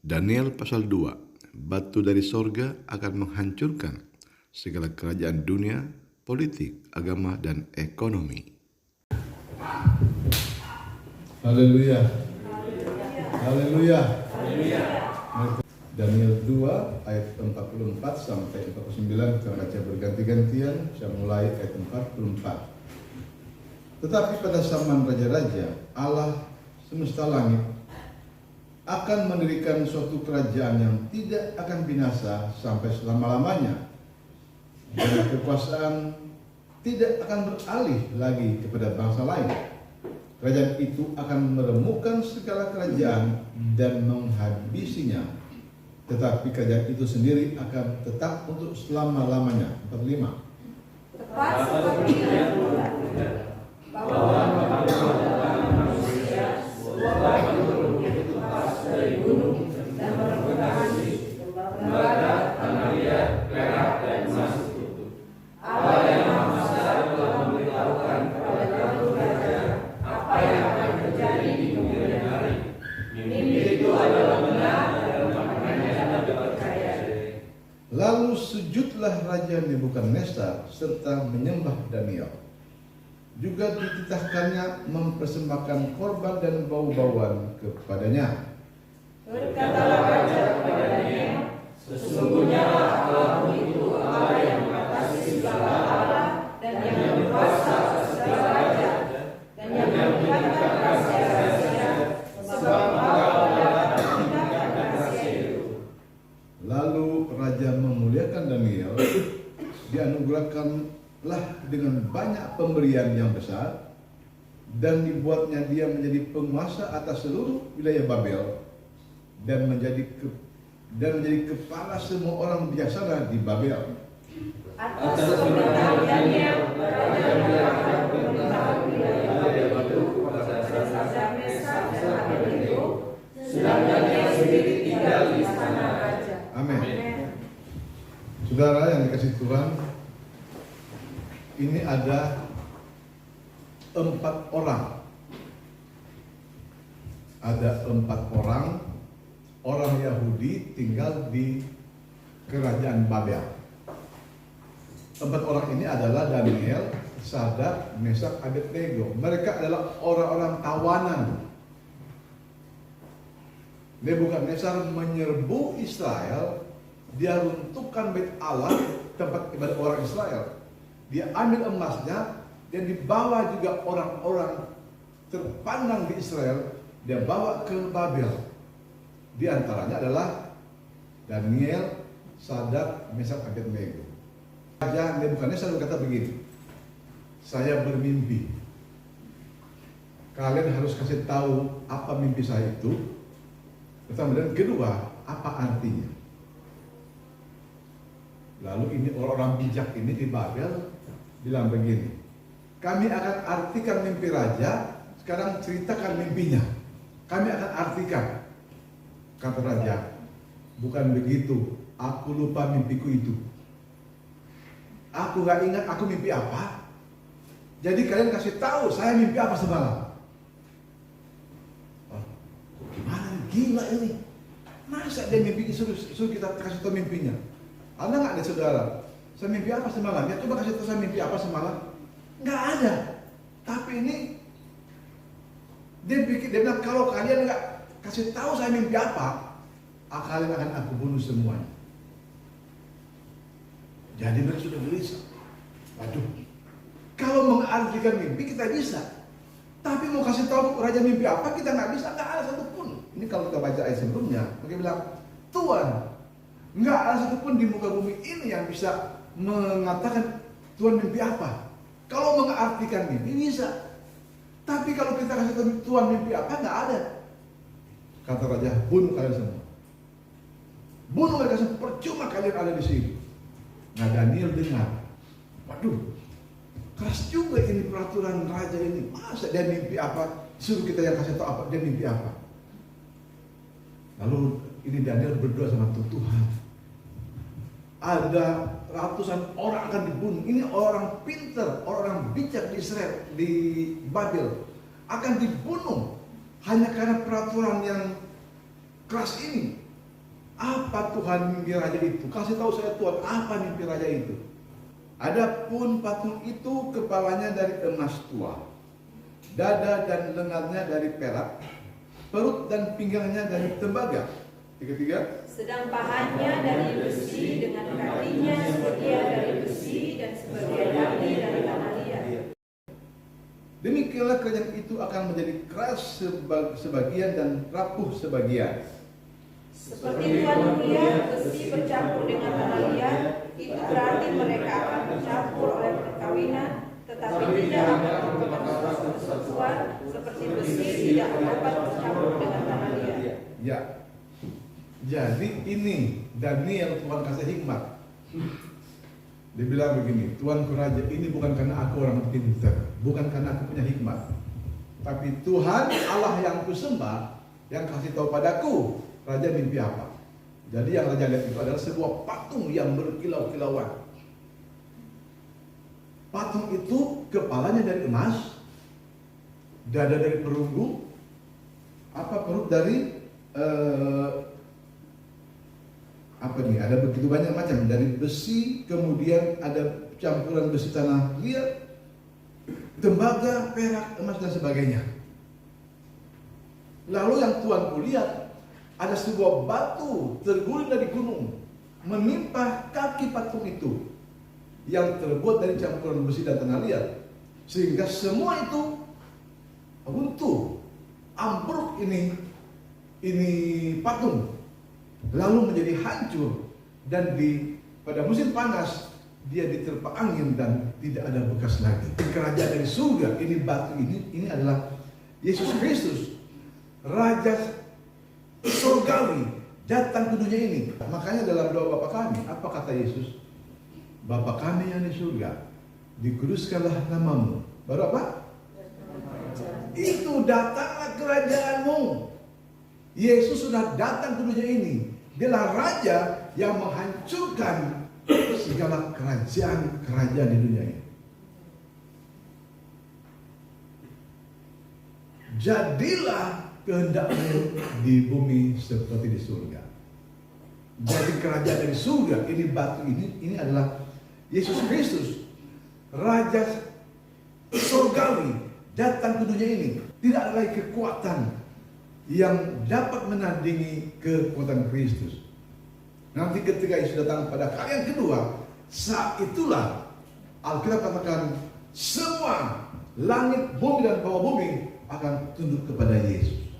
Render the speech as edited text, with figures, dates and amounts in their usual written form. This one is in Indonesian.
Daniel pasal 2, batu dari sorga akan menghancurkan segala kerajaan dunia, politik, agama, dan ekonomi. Haleluya. Haleluya. Daniel 2 ayat 44 sampai 49, kita baca berganti-gantian. Saya mulai ayat 44. Tetapi pada zaman raja-raja, Allah semesta langit akan mendirikan suatu kerajaan yang tidak akan binasa sampai selama-lamanya, dan kekuasaan tidak akan beralih lagi kepada bangsa lain. Kerajaan itu akan meremukkan segala kerajaan dan menghabisinya, tetapi kerajaan itu sendiri akan tetap untuk selama-lamanya. 45. Tepat seperti yang Tuhan bahwa manusia sebuah gunung itu lepas dari gunung dan menemukan tembaga, tanah liat, perak, dan emas itu. Allah yang Maha Kuasa telah memberitahukan kepada Datuk Raja apa yang akan terjadi di kemudian hari. Mimpi itu adalah benar dan maknanya dapat dipercaya. Lalu sujudlah Raja Nebukadnezar serta menyembah Daniel. Juga dititahkannya mempersembahkan korban dan bau-bauan kepadanya. Berkatalah Raja kepada Daniel, sesungguhnya Allah itu Allah yang mengatasi segala Allah dan yang berkuasa atas segala raja dan yang menyimpan rahasia-rahasia, sebab Engkau dapat menyimpan rahasia itu. Lalu Raja memuliakan Daniel, dianugerahkanlah dengan banyak pemberian yang besar, dan dibuatnya dia menjadi penguasa atas seluruh wilayah Babel, dan menjadi kepala semua orang bijaksana di Babel. Atas pemerintahan Daniel, Raja menyerahkan pemerintahan wilayah Babel itu kepada Raja Mesak dan Abednego, sedang Daniel sendiri tinggal di istana raja. Amin. Saudara yang dikasih Tuhan, ini ada 4 orang. Ada 4 orang Yahudi tinggal di kerajaan Babel. 4 orang ini adalah Daniel, Sadrak, Mesak, Abednego. Mereka adalah orang-orang tawanan. Nebukadnezar menyerbu Israel, dia runtuhkan bait Allah, tempat ibadat orang Israel. Dia ambil emasnya dan dibawa juga orang-orang terpandang di Israel, dia bawa ke Babel. Di antaranya adalah Daniel, Sadrak, Mesak, Abednego. Raja Nebukadnezar berkata begini, saya bermimpi. Kalian harus kasih tahu apa mimpi saya itu. Pertama dan kedua, apa artinya? Lalu ini orang-orang bijak ini di Babel bilang begini, kami akan artikan mimpi raja, sekarang ceritakan mimpinya. Kami akan artikan. Kata raja, bukan begitu, aku lupa mimpiku itu. Aku gak ingat aku mimpi apa. Jadi kalian kasih tahu saya mimpi apa semalam. Oh, gimana nih? Gila ini. Masa dia mimpi suruh kita kasih tahu mimpinya? Ada nggak ada saudara? Saya mimpi apa semalam? Ya coba kasih tahu saya mimpi apa semalam. Nggak ada. Tapi ini dia bilang kalau kalian nggak kasih tahu saya mimpi apa, kalian akan aku bunuh semuanya. Jadi mereka sudah gelisah. Waduh, kalau mengartikan mimpi kita bisa, tapi mau kasih tahu raja mimpi apa kita nggak bisa, nggak ada satupun. Ini kalau kita baca ayat sebelumnya, mereka bilang, Tuhan, nggak ada satupun di muka bumi ini yang bisa mengatakan Tuhan mimpi apa. Kalau mengartikan mimpi bisa, tapi kalau kita kasih tahu Tuhan mimpi apa nggak ada. Kata raja, bunuh kalian semua. Bunuh mereka semua, percuma kalian ada di sini. Nah Daniel dengar, waduh, keras juga ini peraturan raja ini. Masa dia mimpi apa? Suruh kita yang kasih tahu apa dia mimpi apa. Lalu ini Daniel berdoa sama Tuhan. Ada ratusan orang akan dibunuh. Ini orang pintar, orang bijak di Israel, di Babel akan dibunuh hanya karena peraturan yang keras ini. Apa Tuhan mimpi raja itu? Kasih tahu saya Tuhan, apa mimpi raja itu? Adapun patung itu kepalanya dari emas tua, dada dan lengannya dari perak, perut dan pinggangnya dari tembaga. Ketiga, sedang pahannya dari besi dengan kakinya sebagian dari besi dan sebagian kaki dari tanah liat. demikianlah kerajaan itu akan menjadi keras sebagian dan rapuh sebagian. Seperti Tuhan melihat besi bercampur dengan tanah liat, itu berarti mereka akan bercampur oleh perkawinan, tetapi tidak akan membuat persekutuan seperti besi tidak dapat bercampur dengan tanah liat. Ya, jadi ini Daniel Tuhan kasih hikmat. Dia bilang begini, Tuanku Raja, ini bukan karena aku orang pintar, bukan karena aku punya hikmat, tapi Tuhan Allah yang kusembah yang kasih tahu padaku raja mimpi apa. Jadi yang raja lihat itu adalah sebuah patung yang berkilau-kilauan. Patung itu kepalanya dari emas, dada dari perunggu, perut dari ada begitu banyak macam, dari besi, kemudian ada campuran besi tanah liat, tembaga, perak, emas dan sebagainya. Lalu yang Tuanku lihat, ada sebuah batu terguling dari gunung menimpa kaki patung itu yang terbuat dari campuran besi dan tanah liat, sehingga semua itu runtuh, ambruk ini patung, lalu menjadi hancur, dan pada musim panas dia diterpa angin dan tidak ada bekas lagi. Kerajaan dari surga ini, batu ini adalah Yesus Kristus, Raja surgawi, datang ke dunia ini. Makanya dalam doa Bapa kami, apa kata Yesus? Bapa kami yang di surga, dikuduskanlah namamu. Baru apa? Itu datanglah kerajaanmu. Yesus sudah datang ke dunia ini. Dialah Raja yang menghancurkan segala kerajaan di dunia ini. Jadilah kehendakmu di bumi seperti di surga. Jadi kerajaan dari surga ini, batu ini adalah Yesus Kristus, Raja surgawi, datang ke dunia ini. Tidak ada lagi kekuatan yang dapat menandingi kekuatan Kristus. Nanti ketika Yesus datang pada kali yang kedua, saat itulah Alkitab katakan semua langit, bumi dan bawah bumi akan tunduk kepada Yesus.